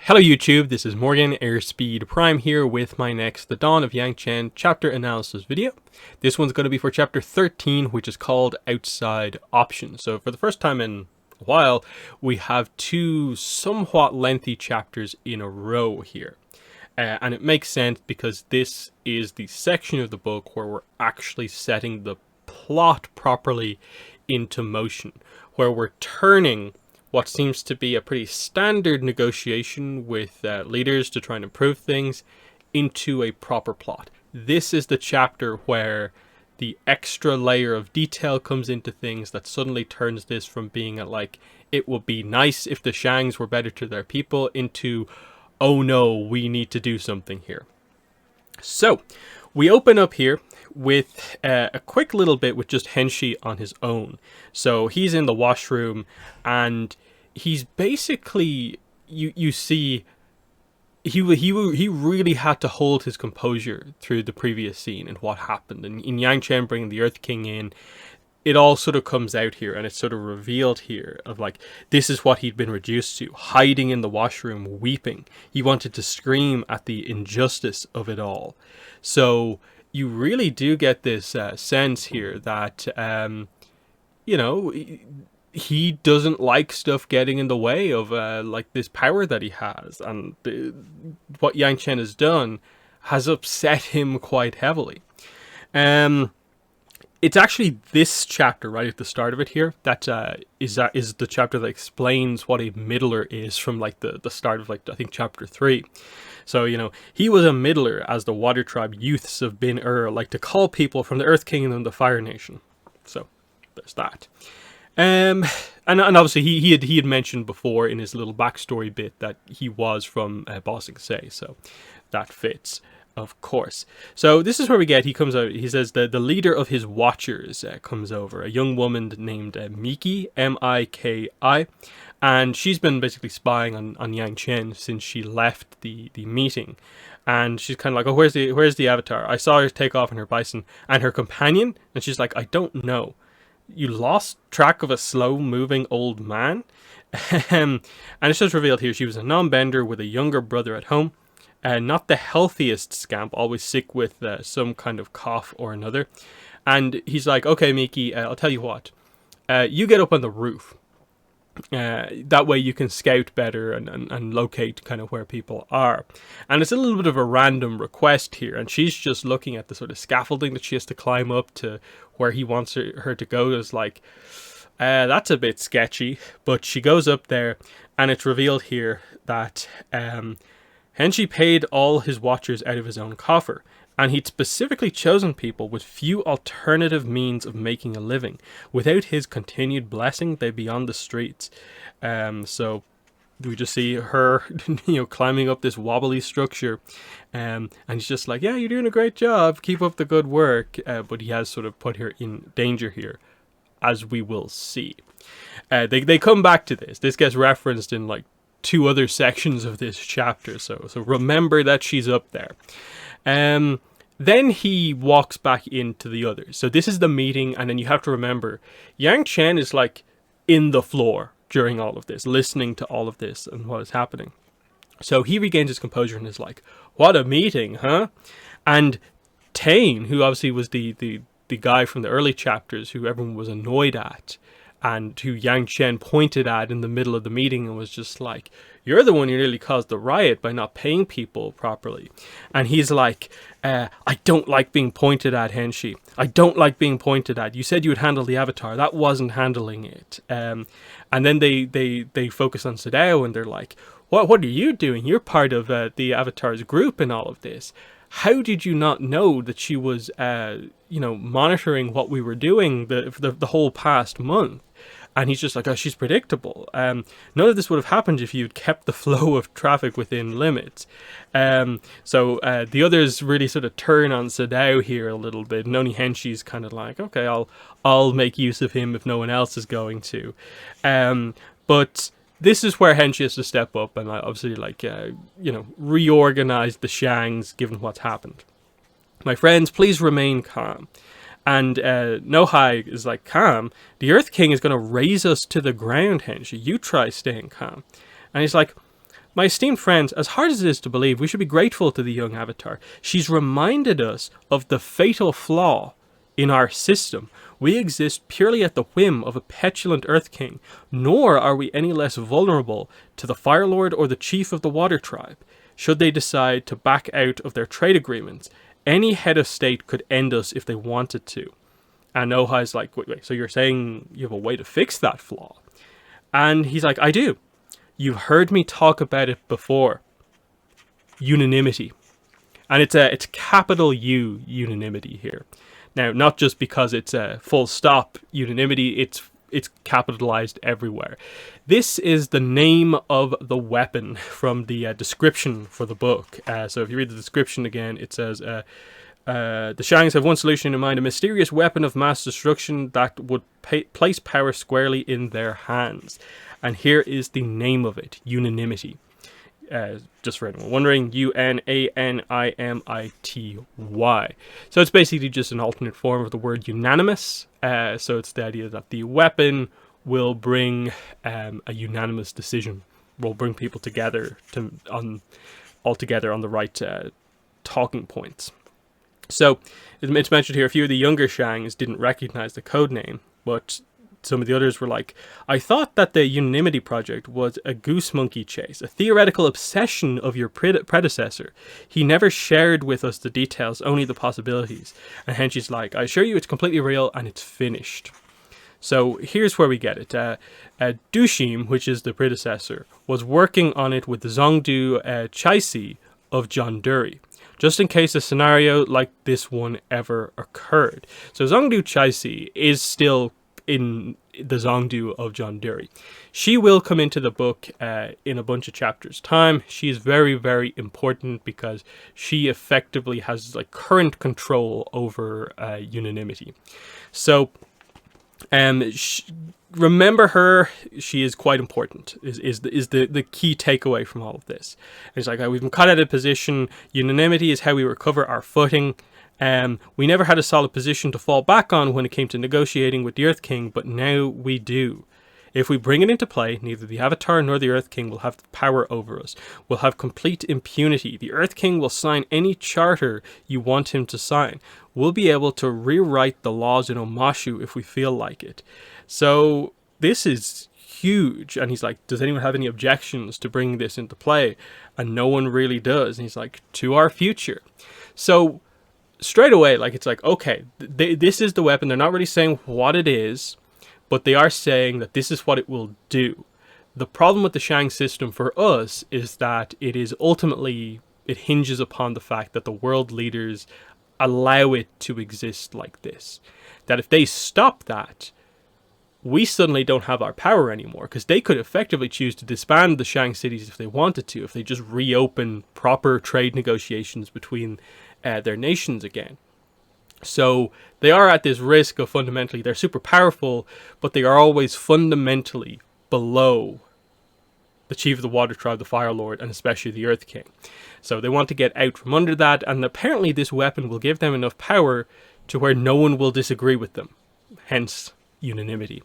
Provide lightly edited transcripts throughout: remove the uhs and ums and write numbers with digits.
Hello YouTube, this is Morgan, Airspeed Prime here with my next The Dawn of Yangchen chapter analysis video. This one's going to be for chapter 13, which is called Outside Options. So for the first time in a while, we have two somewhat lengthy chapters in a row here. And it makes sense because this is the section of the book where we're actually setting the plot properly into motion, where we're turning what seems to be a pretty standard negotiation with leaders to try and improve things into a proper plot. This is the chapter where the extra layer of detail comes into things that suddenly turns this from being like, it would be nice if the Shangs were better to their people, into, oh no, we need to do something here. So we open up here with a quick little bit with just Henshi on his own. So he's in the washroom and he's basically, you see, he really had to hold his composure through the previous scene and what happened. And in Yangchen bringing the Earth King in, it all sort of comes out here and it's sort of revealed here of like, this is what he'd been reduced to, hiding in the washroom, weeping. He wanted to scream at the injustice of it all. So you really do get this sense here that, you know, he doesn't like stuff getting in the way of like this power that he has. And what Yangchen has done has upset him quite heavily. It's actually this chapter right at the start of it here that is the chapter that explains what a middler is from like the start of like, I think, chapter 3. So, you know, he was a middler, as the Water Tribe youths of Bin like to call people from the Earth Kingdom and the Fire Nation. So there's that. And obviously he had mentioned before in his little backstory bit that he was from Ba Sing Se, so that fits, of course. So this is where we get, he comes out, he says the leader of his watchers comes over, a young woman named Miki, M-I-K-I, and she's been basically spying on Yangchen since she left the meeting. And she's kind of like, oh, where's the Avatar? I saw her take off on her bison. And her companion, and she's like, I don't know. You lost track of a slow-moving old man? And it's just revealed here she was a non-bender with a younger brother at home. Not the healthiest scamp, always sick with some kind of cough or another. And he's like, okay, Miki, I'll tell you what. You get up on the roof. That way you can scout better and locate kind of where people are. And it's a little bit of a random request here. And she's just looking at the sort of scaffolding that she has to climb up to where he wants her to go. It's like, that's a bit sketchy. But she goes up there and it's revealed here that Henshi paid all his watchers out of his own coffer, and he'd specifically chosen people with few alternative means of making a living. Without his continued blessing, they'd be on the streets. So we just see her, you know, climbing up this wobbly structure, and he's just like, yeah, you're doing a great job, keep up the good work, but he has sort of put her in danger here, as we will see. They come back to this. This gets referenced in like 2 other sections of this chapter, so remember that she's up there. Then he walks back into the others. So this is the meeting, and then you have to remember, Yangchen is like in the floor during all of this, listening to all of this and what is happening. So he regains his composure and is like, what a meeting, huh? And Tain, who obviously was the guy from the early chapters who everyone was annoyed at, and who Yangchen pointed at in the middle of the meeting and was just like, you're the one who nearly caused the riot by not paying people properly. And he's like, I don't like being pointed at, Henshi. I don't like being pointed at. You said you would handle the Avatar. That wasn't handling it. And then they focus on Sadao and they're like, what are you doing? You're part of the Avatar's group in all of this. How did you not know that she was, you know, monitoring what we were doing the whole past month? And he's just like, oh, she's predictable. None of this would have happened if you'd kept the flow of traffic within limits. So the others really sort of turn on Sadao here a little bit. And only Henshi's kind of like, okay, I'll make use of him if no one else is going to. But this is where Henshi has to step up and obviously, like, you know, reorganize the Shangs given what's happened. My friends, please remain calm. And Nohai is like, calm? The Earth King is going to raise us to the ground, Henshi. You try staying calm. And he's like, My esteemed friends, as hard as it is to believe, we should be grateful to the young Avatar. She's reminded us of the fatal flaw in our system. We exist purely at the whim of a petulant Earth King, nor are we any less vulnerable to the Fire Lord or the Chief of the Water Tribe. Should they decide to back out of their trade agreements, any head of state could end us if they wanted to. And Ohai's like, wait, so you're saying you have a way to fix that flaw? And he's like, I do. You've heard me talk about it before. Unanimity. And it's capital U unanimity here. Now, not just because it's a full stop unanimity, it's capitalized everywhere. This is the name of the weapon from the description for the book. So if you read the description again, it says, the Shangs have one solution in mind, a mysterious weapon of mass destruction that would place power squarely in their hands. And here is the name of it, unanimity. Just for anyone wondering, UNANIMITY. So it's basically just an alternate form of the word unanimous. So it's the idea that the weapon will bring a unanimous decision, will bring people together altogether on the right talking points. So it's mentioned here, a few of the younger Shangs didn't recognize the code name, but some of the others were like, I thought that the Unanimity Project was a goose monkey chase, a theoretical obsession of your predecessor. He never shared with us the details, only the possibilities. And Henshi's like, I assure you it's completely real and it's finished. So here's where we get it. Dushim, which is the predecessor, was working on it with the Zongdu Chaisi of Jonduri, just in case a scenario like this one ever occurred. So Zongdu Chaisi is still in the Zongdu of Jonduri. She will come into the book in a bunch of chapters' time. She is very, very important because she effectively has like current control over unanimity. So remember her. She is quite important. Is the key takeaway from all of this? And it's like, we've been caught out of position. Unanimity is how we recover our footing. We never had a solid position to fall back on when it came to negotiating with the Earth King, but now we do. If we bring it into play, neither the Avatar nor the Earth King will have power over us. We'll have complete impunity. The Earth King will sign any charter you want him to sign. We'll be able to rewrite the laws in Omashu if we feel like it. So this is huge. And he's like, does anyone have any objections to bringing this into play? And no one really does. And he's like, to our future. So straight away, like, it's like, okay, this is the weapon. They're not really saying what it is, but they are saying that this is what it will do. The problem with the Shang system for us is that it hinges upon the fact that the world leaders allow it to exist like this. That if they stop that, we suddenly don't have our power anymore, because they could effectively choose to disband the Shang cities if they wanted to, if they just reopen proper trade negotiations between their nations again. So they are at this risk of fundamentally, they're super powerful, but they are always fundamentally below the Chief of the Water Tribe, the Fire Lord, and especially the Earth King. So they want to get out from under that, and apparently this weapon will give them enough power to where no one will disagree with them. Hence, unanimity.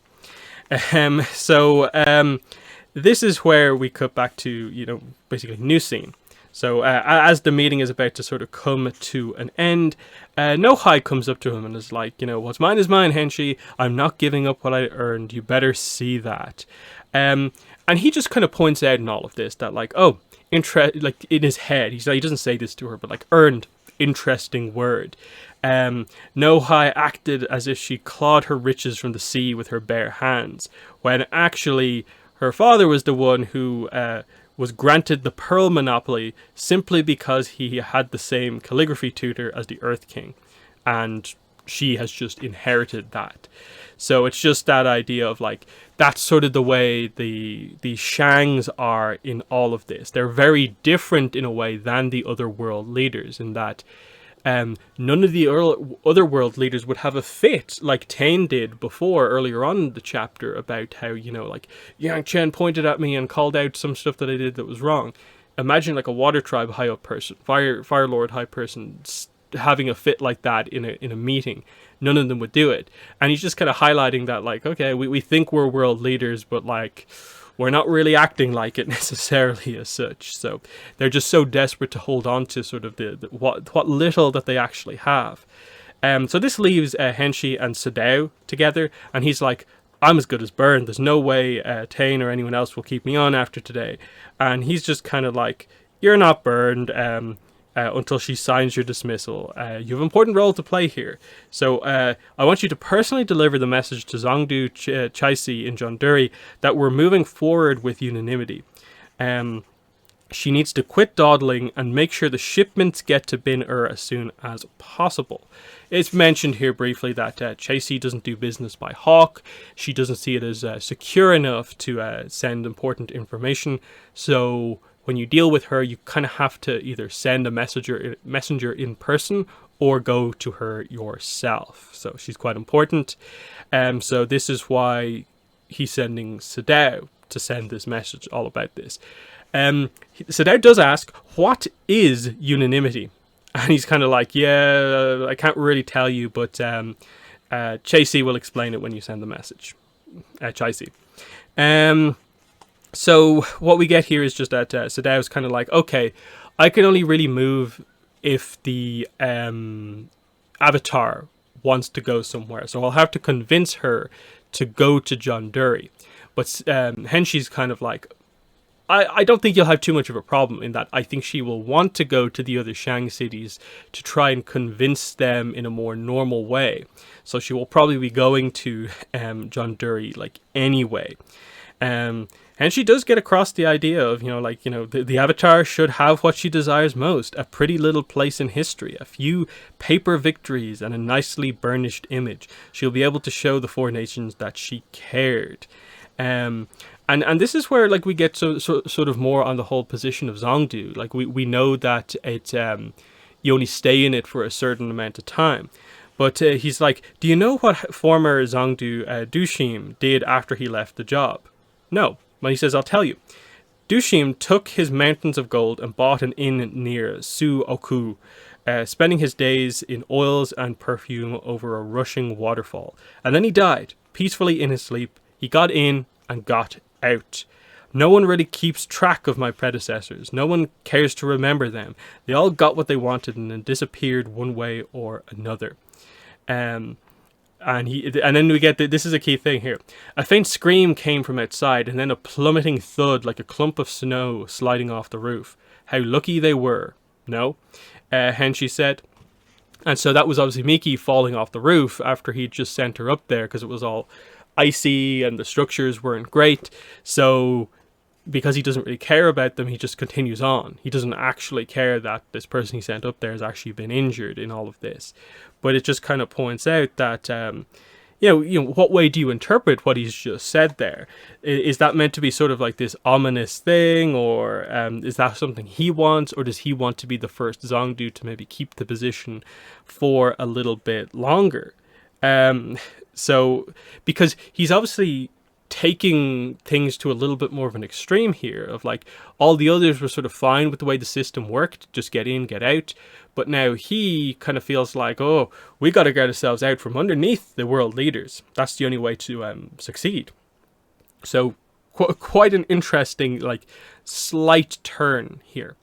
This is where we cut back to, basically new scene. So as the meeting is about to sort of come to an end, Nohai comes up to him and is like, what's mine is mine, Henshi. I'm not giving up what I earned. You better see that. And he just kind of points out in all of this that, like, in his head, he doesn't say this to her, but like, earned, interesting word. Nohai acted as if she clawed her riches from the sea with her bare hands, when actually her father was the one who was granted the pearl monopoly simply because he had the same calligraphy tutor as the Earth King, and she has just inherited that. So it's just that idea of like, that's sort of the way the Shangs are in all of this. They're very different in a way than the other world leaders, in that none of the other world leaders would have a fit like Tain did before, earlier on in the chapter, about how, like, Yangchen pointed at me and called out some stuff that I did that was wrong. Imagine like a Water Tribe high up person, Fire Lord high person, having a fit like that in a meeting. None of them would do it. And he's just kind of highlighting that, like, okay, we think we're world leaders, but like, we're not really acting like it necessarily as such. So they're just so desperate to hold on to sort of the what little that they actually have. So this leaves Henshi and Sadao together, and he's like, I'm as good as burned. There's no way Tane or anyone else will keep me on after today. And he's just kind of like, you're not burned until she signs your dismissal. You have an important role to play here. So I want you to personally deliver the message to Zongdu Chaisi in Jonduri that we're moving forward with unanimity. She needs to quit dawdling and make sure the shipments get to Bin-Ur as soon as possible. It's mentioned here briefly that Chaisi doesn't do business by hawk. She doesn't see it as secure enough to send important information. So when you deal with her, you kind of have to either send a messenger in person or go to her yourself. So she's quite important. So this is why he's sending Sadao to send this message all about this. Sadao does ask, what is unanimity? And he's kind of like, yeah, I can't really tell you, but Chaisi will explain it when you send the message. Chaisi. So what we get here is just that Sadao's kind of like, okay, I can only really move if the Avatar wants to go somewhere. So I'll have to convince her to go to Jonduri. But Henshi's kind of like, I don't think you'll have too much of a problem in that. I think she will want to go to the other Shang cities to try and convince them in a more normal way. So she will probably be going to Jonduri like anyway. And she does get across the idea of, the Avatar should have what she desires most, a pretty little place in history, a few paper victories, and a nicely burnished image. She'll be able to show the four nations that she cared. And this is where we get sort of more on the whole position of Zongdu. We know that it you only stay in it for a certain amount of time. But he's like, do you know what former Zongdu Dushim did after he left the job? No. Well, he says, I'll tell you. Dushim took his mountains of gold and bought an inn near Su-Oku, spending his days in oils and perfume over a rushing waterfall. And then he died, peacefully in his sleep. He got in and got out. No one really keeps track of my predecessors. No one cares to remember them. They all got what they wanted and then disappeared one way or another. And then we get this is a key thing here. A faint scream came from outside, and then a plummeting thud like a clump of snow sliding off the roof. How lucky they were. No, Henshi said. And so that was obviously Miki falling off the roof after he'd just sent her up there because it was all icy and the structures weren't great. So because he doesn't really care about them, he just continues on. He doesn't actually care that this person he sent up there has actually been injured in all of this. But it just kind of points out that, what way do you interpret what he's just said there? Is that meant to be sort of like this ominous thing, or is that something he wants, or does he want to be the first Zongdu to maybe keep the position for a little bit longer? So, because he's obviously taking things to a little bit more of an extreme here of all the others were sort of fine with the way the system worked, just get in, get out. But now he kind of feels like, oh, we got to get ourselves out from underneath the world leaders. That's the only way to succeed. So quite an interesting, slight turn here.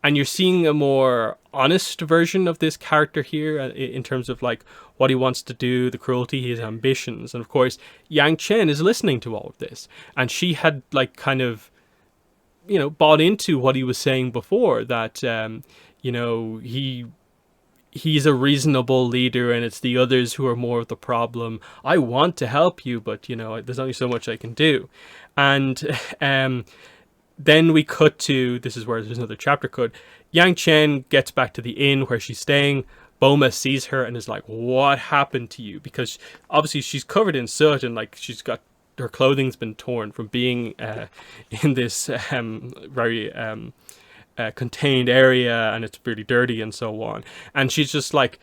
And you're seeing a more honest version of this character here in terms of what he wants to do, the cruelty, his ambitions. And of course, Yangchen is listening to all of this. And she had kind of, bought into what he was saying before, that, he's a reasonable leader and it's the others who are more of the problem. I want to help you, but, there's only so much I can do. And then we cut to, this is where there's another chapter cut. Yangchen gets back to the inn where she's staying. Boma sees her and is like, what happened to you? Because obviously she's covered in soot and she's got, her clothing's been torn from being in this very contained area, and it's really dirty and so on. And she's just like,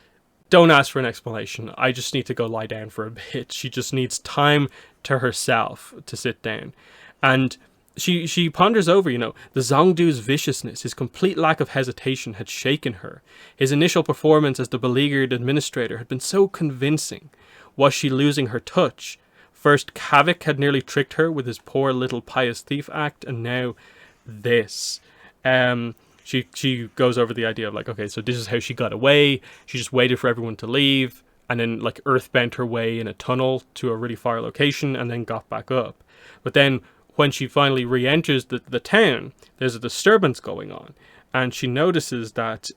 don't ask for an explanation. I just need to go lie down for a bit. She just needs time to herself to sit down. And she ponders over, the Zongdu's viciousness, his complete lack of hesitation had shaken her. His initial performance as the beleaguered administrator had been so convincing. Was she losing her touch? First, Kavik had nearly tricked her with his poor little pious thief act, and now this. She goes over the idea of like, okay, so this is how she got away. She just waited for everyone to leave, and then like earthbent her way in a tunnel to a really far location, and then got back up. But then when she finally re-enters the town, there's a disturbance going on, and she notices that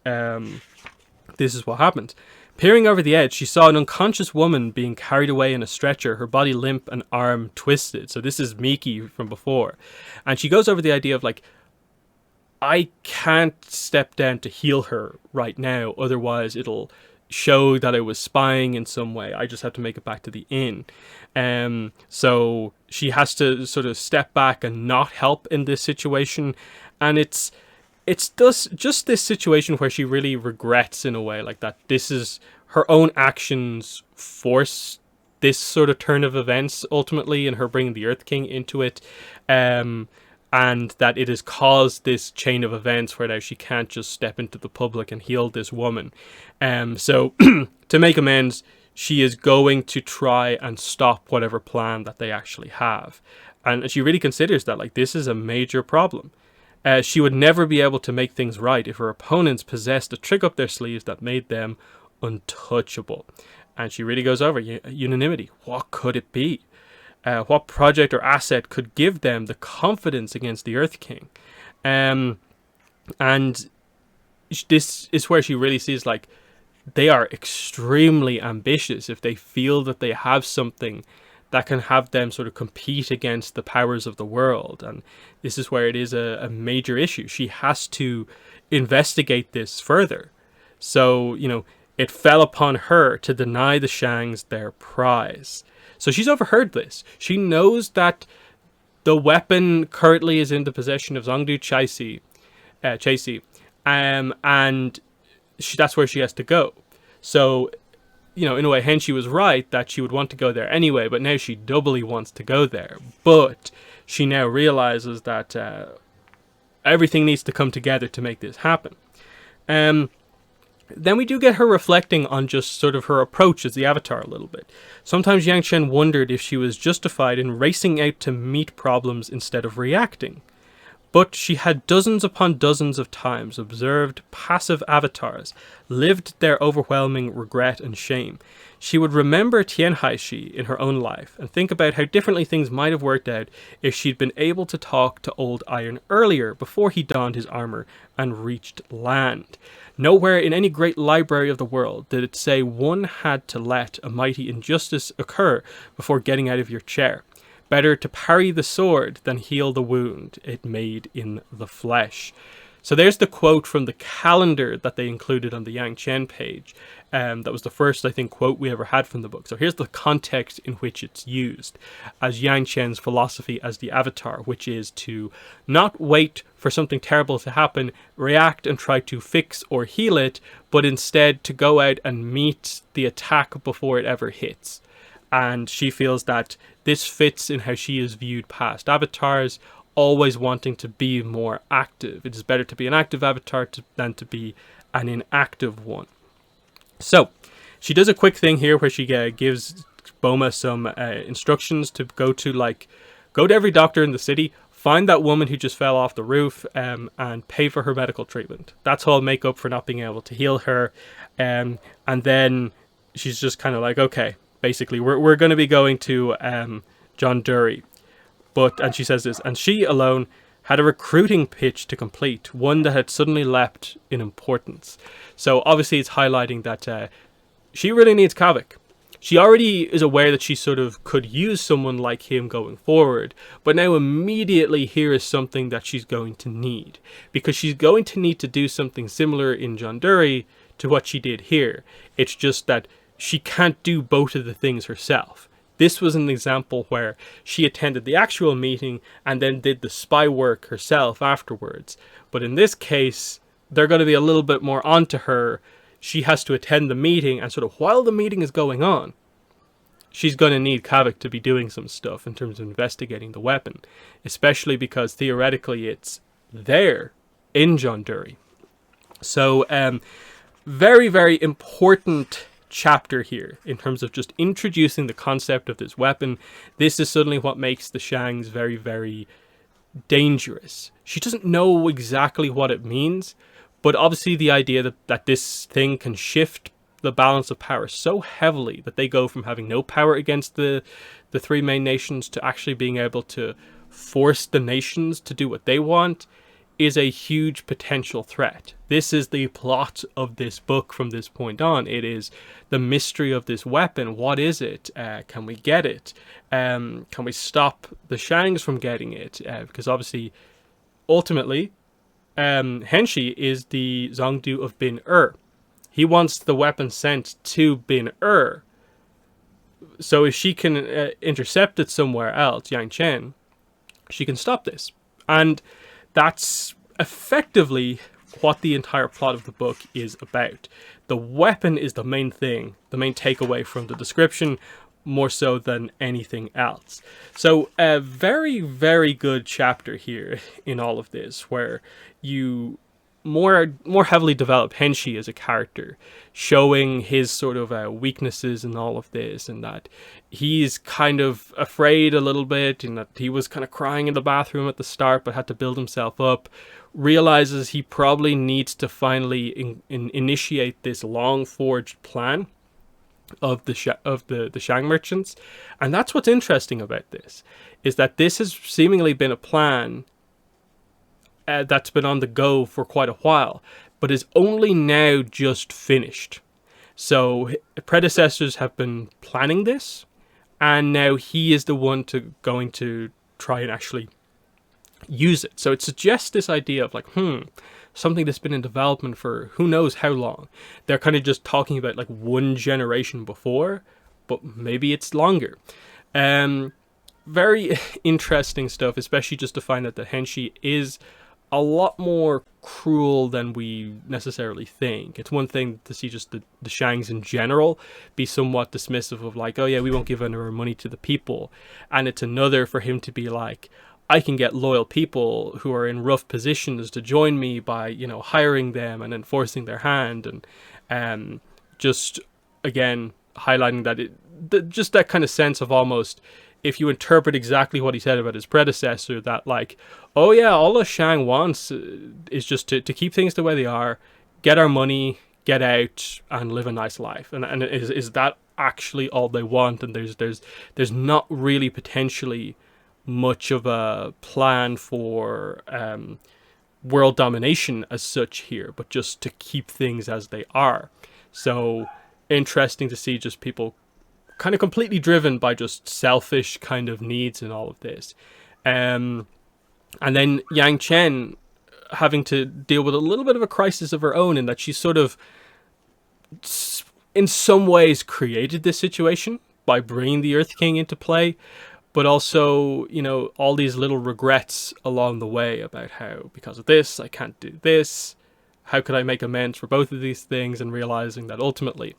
this is what happens. Peering over the edge, she saw an unconscious woman being carried away in a stretcher, her body limp and arm twisted. So this is Miki from before. And she goes over the idea of like, I can't step down to heal her right now, otherwise it'll show that I was spying in some way. I just have to make it back to the inn. So she has to sort of step back and not help in this situation. And it's just this situation where she really regrets in a way, like that this is her own actions force this sort of turn of events ultimately, and her bringing the Earth King into it, and that it has caused this chain of events where now she can't just step into the public and heal this woman. So to make amends, she is going to try and stop whatever plan that they actually have, and she really considers that like this is a major problem. She would never be able to make things right if her opponents possessed a trick up their sleeves that made them untouchable. And she really goes over unanimity. What could it be? What project or asset could give them the confidence against the Earth King? And this is where she really sees like they are extremely ambitious if they feel that they have something that can have them sort of compete against the powers of the world. And this is where it is a major issue. She has to investigate this further. So, you know, it fell upon her to deny the Shangs their prize. So she's overheard this. She knows that the weapon currently is in the possession of Zongdu Chaisi, and that's where she has to go. So, you know, in a way, Henshi was right that she would want to go there anyway, but now she doubly wants to go there. But she now realizes that everything needs to come together to make this happen. Then we do get her reflecting on just sort of her approach as the Avatar a little bit. Sometimes Yangchen wondered if she was justified in racing out to meet problems instead of reacting. But she had dozens upon dozens of times observed passive avatars, lived their overwhelming regret and shame. She would remember Tianhaishi in her own life and think about how differently things might have worked out if she'd been able to talk to Old Iron earlier before he donned his armor and reached land. Nowhere in any great library of the world did it say one had to let a mighty injustice occur before getting out of your chair. Better to parry the sword than heal the wound it made in the flesh. So there's the quote from the calendar that they included on the Yangchen page. That was the first, I think, quote we ever had from the book. So here's the context in which it's used as Yangchen's philosophy as the Avatar, which is to not wait for something terrible to happen, react and try to fix or heal it, but instead to go out and meet the attack before it ever hits. And she feels that this fits in how she is viewed past avatars, always wanting to be more active. It is better to be an active avatar than to be an inactive one. So she does a quick thing here where she gives Boma some instructions to go to every doctor in the city, find that woman who just fell off the roof, and pay for her medical treatment. That's all make up for not being able to heal her. And then she's just kind of like, okay, basically, we're going to be going to John Dury. And she says this, and she alone had a recruiting pitch to complete, one that had suddenly leapt in importance. So obviously it's highlighting that she really needs Kavik. She already is aware that she sort of could use someone like him going forward, but now immediately here is something that she's going to need, because she's going to need to do something similar in John Dury to what she did here. It's just that she can't do both of the things herself. This was an example where she attended the actual meeting and then did the spy work herself afterwards. But in this case, they're going to be a little bit more onto her. She has to attend the meeting, and sort of while the meeting is going on, she's going to need Kavik to be doing some stuff in terms of investigating the weapon, especially because theoretically it's there in John Dury. So very, very important chapter here in terms of just introducing the concept of this weapon. This is suddenly what makes the Shangs very, very dangerous. She doesn't know exactly what it means, but obviously the idea that this thing can shift the balance of power so heavily that they go from having no power against the three main nations to actually being able to force the nations to do what they want is a huge potential threat. This is the plot of this book from this point on. It is the mystery of this weapon. What is it? Can we get it? Can we stop the Shangs from getting it? Because obviously, ultimately, Henshi is the Zongdu of Bin He wants the weapon sent to Bin So if she can intercept it somewhere else, Yangchen, she can stop this. And that's effectively what the entire plot of the book is about. The weapon is the main thing, the main takeaway from the description, more so than anything else. So a very, very good chapter here in all of this, where you more heavily develop Henshi as a character, showing his sort of weaknesses in all of this, and that he's kind of afraid a little bit, and that he was kind of crying in the bathroom at the start but had to build himself up, realizes he probably needs to finally initiate this long forged plan of the Shang merchants. And that's what's interesting about this, is that this has seemingly been a plan that's been on the go for quite a while, but is only now just finished. So predecessors have been planning this, and now he is the one going to try and actually use it. So it suggests this idea of like, something that's been in development for who knows how long. They're kind of just talking about like one generation before, but maybe it's longer. Very interesting stuff, especially just to find out that Henshi is a lot more cruel than we necessarily think. It's one thing to see just the Shangs in general be somewhat dismissive of like, oh yeah, we won't give any our money to the people. And it's another for him to be like, I can get loyal people who are in rough positions to join me by, hiring them and enforcing their hand. And just, again, highlighting that just that kind of sense of almost, if you interpret exactly what he said about his predecessor, that like, oh yeah, all a Shang wants is just to keep things the way they are, get our money, get out, and live a nice life. And is that actually all they want? And there's not really potentially much of a plan for world domination as such here, but just to keep things as they are. So interesting to see just people kind of completely driven by just selfish kind of needs in all of this. And then Yangchen having to deal with a little bit of a crisis of her own, in that she sort of, in some ways, created this situation by bringing the Earth King into play, but also, all these little regrets along the way about how, because of this, I can't do this. How could I make amends for both of these things? And realizing that ultimately,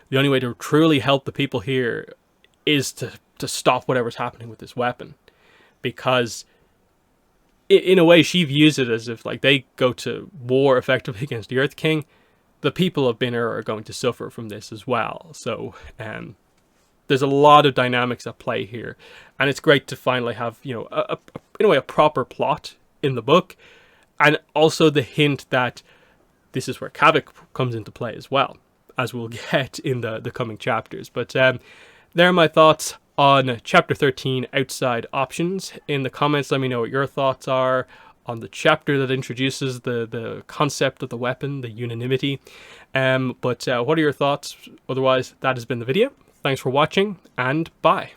the only way to truly help the people here is to stop whatever's happening with this weapon. Because in a way, she views it as if like they go to war effectively against the Earth King, the people of Bin are going to suffer from this as well. So there's a lot of dynamics at play here, and it's great to finally have in a way a proper plot in the book, and also the hint that this is where Kavik comes into play as well, as we'll get in the coming chapters. But there are my thoughts on chapter 13, Outside Options. In the comments, let me know what your thoughts are on the chapter that introduces the concept of the weapon, the unanimity. But what are your thoughts? Otherwise, that has been the video. Thanks for watching, and bye.